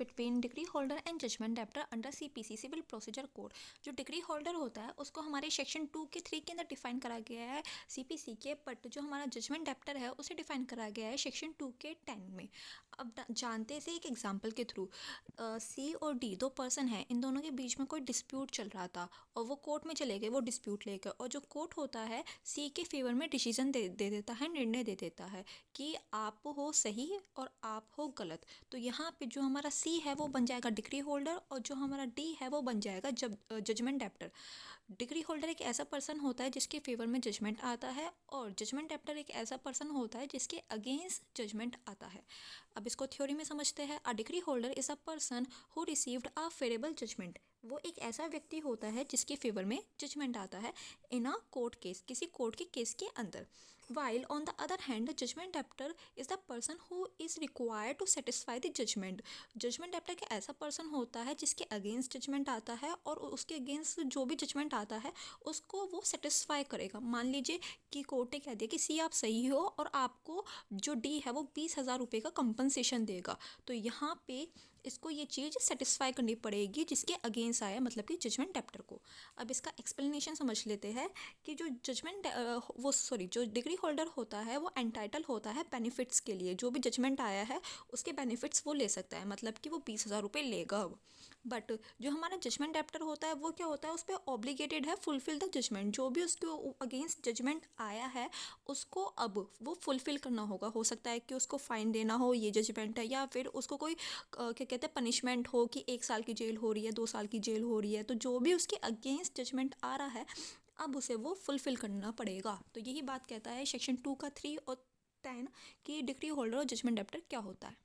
Between degree holder and judgment debtor under CPC civil procedure code. जो degree holder होता है उसको हमारे सेक्शन 2 के 3 के अंदर डिफाइन करा गया है सीपीसी के, बट जो हमारा जजमेंट डेप्टर है उसे डिफाइन करा गया है सेक्शन 2 के 10 में। अब जानते से एक एग्जांपल के थ्रू, सी और डी दो पर्सन हैं, इन दोनों के बीच में कोई डिस्प्यूट चल रहा था और वो कोर्ट में चले गए वो डिस्प्यूट लेकर, और जो कोर्ट होता है सी के फेवर में डिसीजन दे देता है, निर्णय दे देता है कि आप हो सही और आप हो गलत। तो यहाँ पे जो हमारा सी है वो बन जाएगा डिग्री होल्डर और जो हमारा डी है वो बन जाएगा जजमेंट डेप्टर। डिग्री होल्डर एक ऐसा पर्सन होता है जिसके फेवर में जजमेंट आता है और जजमेंट डेप्टर एक ऐसा पर्सन होता है जिसके अगेंस्ट जजमेंट आता है। अब इसको थ्योरी में समझते हैं। A degree holder is a person who received a favourable judgment. वो एक ऐसा व्यक्ति होता है जिसके फेवर में जजमेंट आता है इन अ कोर्ट केस, किसी कोर्ट के केस के अंदर। While on the other hand the judgment debtor is the person who is required to satisfy the judgment. Judgment debtor एक ऐसा पर्सन होता है जिसके अगेंस्ट जजमेंट आता है और उसके अगेंस्ट जो भी जजमेंट आता है उसको वो सेटिस्फाई करेगा। मान लीजिए कि कोर्ट ने कह दिया कि सी आप सही हो और आपको जो डी है वो 20,000 रुपये का कंपनसेशन देगा, तो यहाँ पे इसको ये चीज़ सेटिस्फाई करनी पड़ेगी जिसके अगेंस्ट आया, मतलब कि जजमेंट डेप्टर को। अब इसका एक्सप्लेनेशन समझ लेते हैं कि जो जो डिग्री होल्डर होता है वो एंटाइटल होता है बेनिफिट्स के लिए। जो भी जजमेंट आया है उसके बेनिफिट्स वो ले सकता है, मतलब कि वो 20,000 रुपये लेगा अब। बट जो हमारा जजमेंट डेप्टर होता है वो क्या होता है, उस पर ऑब्लिगेटेड है फुलफिल द जजमेंट। जो भी उसके अगेंस्ट जजमेंट आया है उसको अब वो फुलफिल करना होगा। हो सकता है कि उसको फाइन देना हो, ये जजमेंट है, या फिर उसको कोई क्या कहते हैं पनिशमेंट हो कि 1 साल की जेल हो रही है, 2 साल की जेल हो रही है। तो जो भी उसके अगेंस्ट जजमेंट आ रहा है अब उसे वो फुलफिल करना पड़ेगा। तो यही बात कहता है सेक्शन 2 का 3 और 10 कि डिग्री होल्डर और जजमेंट डेप्टर क्या होता है।